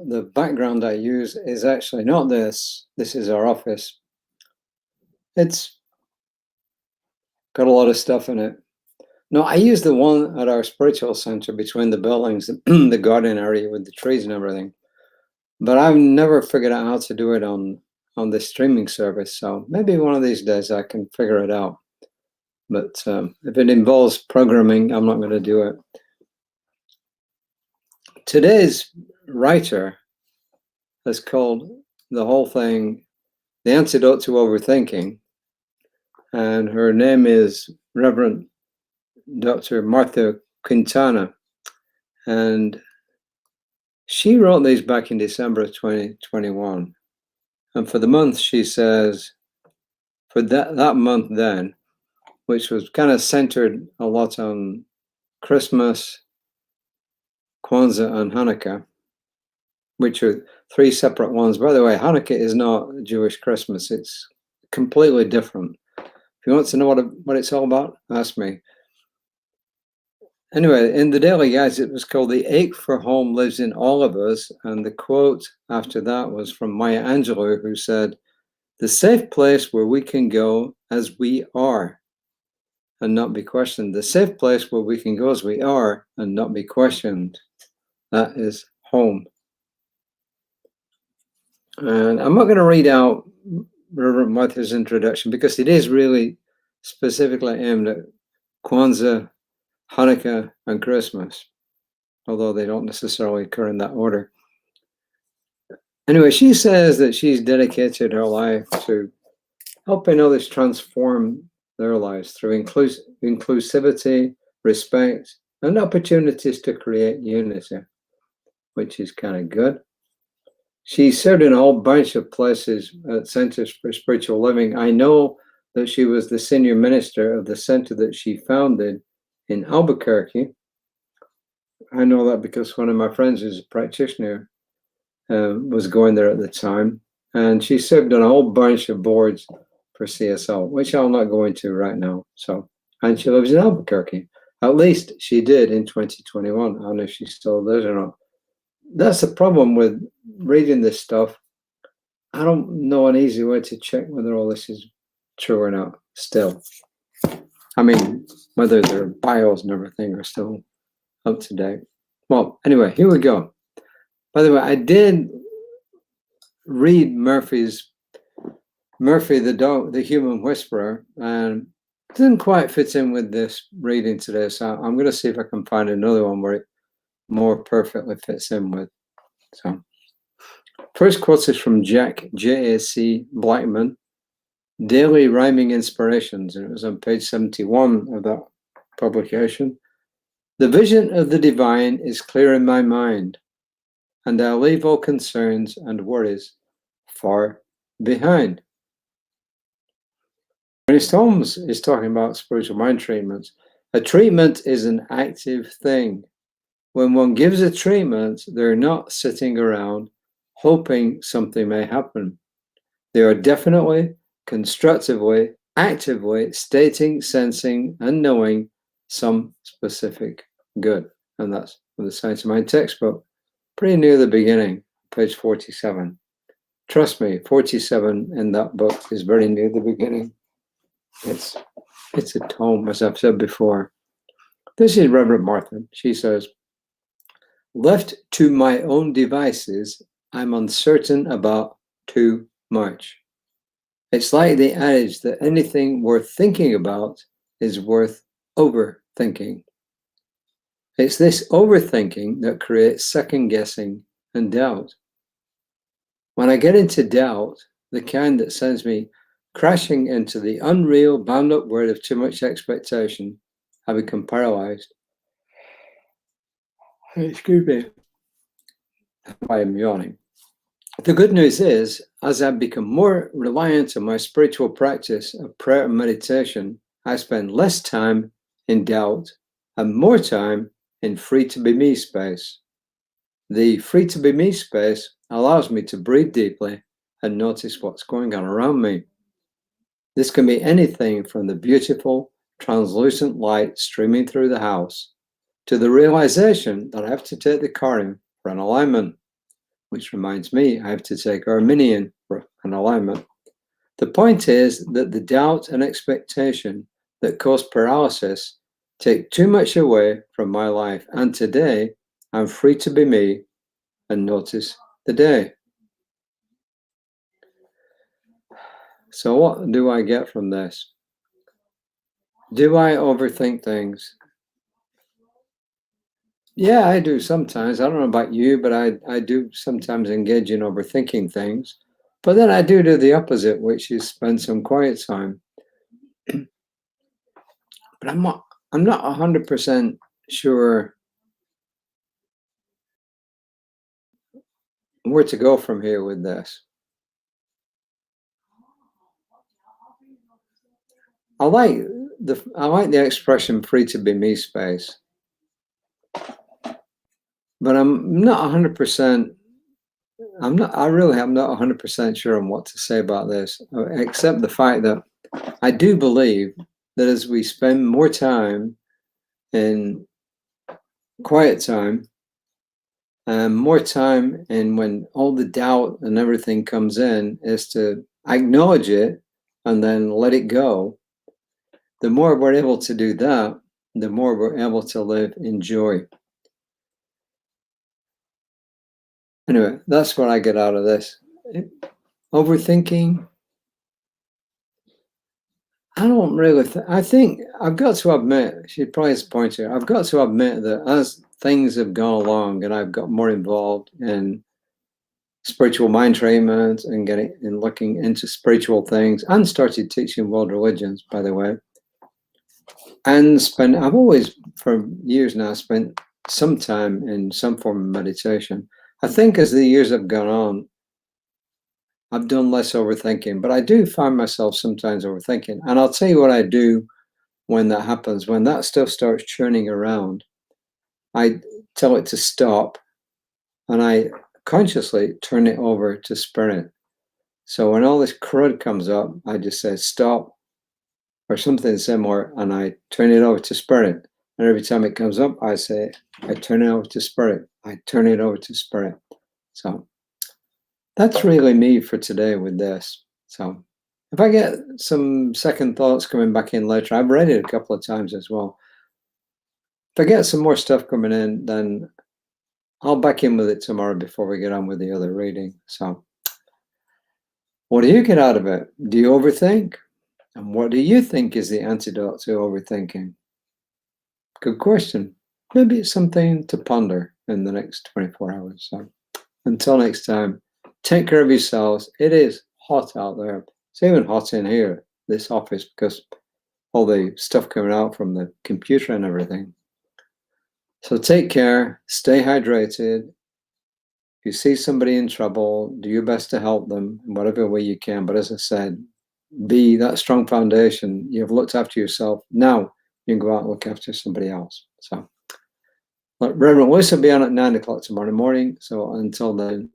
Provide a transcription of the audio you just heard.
the background I use is actually not this. This is our office. It's got a lot of stuff in it. No, I use the one at our spiritual center between the buildings, the garden area with the trees and everything. But I've never figured out how to do it on this streaming service. So maybe one of these days I can figure it out. But if it involves programming, I'm not going to do it. Today's writer has called the whole thing The Antidote to Overthinking. And her name is Reverend Dr. Martha Quintana. And she wrote these back in December of 2021. And for the month, she says, for that month then, which was kind of centered a lot on Christmas, Kwanzaa, and Hanukkah, which are three separate ones. By the way, Hanukkah is not Jewish Christmas. It's completely different. If you want to know what it's all about, ask me. Anyway, in the Daily Guides, it was called The Ache for Home Lives in All of Us. And the quote after that was from Maya Angelou, who said, "The safe place where we can go as we are and not be questioned. The safe place where we can go as we are and not be questioned. That is home." And I'm not going to read out Reverend Martha's introduction because it is really specifically aimed at Kwanzaa, Hanukkah, and Christmas, although they don't necessarily occur in that order. Anyway, she says that she's dedicated her life to helping others transform their lives through inclusivity, respect, and opportunities to create unity, which is kind of good. She served in a whole bunch of places at Centers for Spiritual Living. I know that she was the senior minister of the center that she founded in Albuquerque. I know that because one of my friends who's a practitioner was going there at the time. And she served on a whole bunch of boards for CSL, which I'll not go into right now. So, and she lives in Albuquerque. At least she did in 2021. I don't know if she still lives or not. That's the problem with reading this stuff. I don't know an easy way to check whether all this is true or not still. I mean, whether their bios and everything are still up to date. Well, anyway, here we go. By the way, I did read Murphy the dog, the human whisperer, and it didn't quite fit in with this reading today. So I'm going to see if I can find another one where it more perfectly fits in with. So first quote is from Jack J.A.C. Blackman, Daily Rhyming Inspirations, and it was on page 71 of that publication. "The vision of the divine is clear in my mind, and I leave all concerns and worries far behind." Ernest Holmes is talking about spiritual mind treatments. A treatment is an active thing. When one gives a treatment, they're not sitting around hoping something may happen. They are definitely, constructively, actively stating, sensing, and knowing some specific good. And that's from the Science of Mind textbook, pretty near the beginning, page 47. Trust me, 47 in that book is very near the beginning. It's a tome, as I've said before. This is Reverend Martha. She says, "Left to my own devices, I'm uncertain about too much. It's like the adage that anything worth thinking about is worth overthinking. It's this overthinking that creates second guessing and doubt. When I get into doubt, the kind that sends me crashing into the unreal, bound up world of too much expectation, I become paralyzed." Excuse me. I am yawning. The good news is, as I become more reliant on my spiritual practice of prayer and meditation, I spend less time in doubt and more time in free to be me space. The free to be me space allows me to breathe deeply and notice what's going on around me. This can be anything from the beautiful, translucent light streaming through the house to the realization that I have to take the car in for an alignment, which reminds me I have to take Arminian for an alignment. The point is that the doubt and expectation that cause paralysis take too much away from my life, and today I'm free to be me and notice the day. So what do I get from this? Do I overthink things? Yeah, I do sometimes. I don't know about you, but I do sometimes engage in overthinking things. But then I do the opposite, which is spend some quiet time. But I'm not 100% sure where to go from here with this. I like the expression "free to be me" space, but I'm not 100%. I really am not 100% sure on what to say about this, except the fact that I do believe that as we spend more time in quiet time and more time in when all the doubt and everything comes in, is to acknowledge it and then let it go. The more we're able to do that, the more we're able to live in joy. Anyway, that's what I get out of this. Overthinking, I don't really I think I've got to admit, she probably has a point here, I've got to admit that as things have gone along and I've got more involved in spiritual mind treatment and getting and looking into spiritual things, and started teaching world religions, by the way, and I've always for years now spent some time in some form of meditation. I think as the years have gone on, I've done less overthinking, but I do find myself sometimes overthinking. And I'll tell you what I do when that happens. When that stuff starts churning around, I tell it to stop, and I consciously turn it over to spirit. So when all this crud comes up, I just say stop or something similar, and I turn it over to spirit. And every time it comes up, I say, I turn it over to spirit. I turn it over to spirit. So that's really me for today with this. So if I get some second thoughts coming back in later, I've read it a couple of times as well. If I get some more stuff coming in, then I'll back in with it tomorrow before we get on with the other reading. So what do you get out of it? Do you overthink? And what do you think is the antidote to overthinking? Good question. Maybe it's something to ponder in the next 24 hours. So until next time, take care of yourselves. It is hot out there. It's even hot in here, this office, because all the stuff coming out from the computer and everything. So take care, stay hydrated. If you see somebody in trouble, do your best to help them in whatever way you can. But as I said, be that strong foundation. You've looked after yourself. Now you can go out and look after somebody else. So Reverend Lewis will be on at 9 o'clock tomorrow morning. So until then,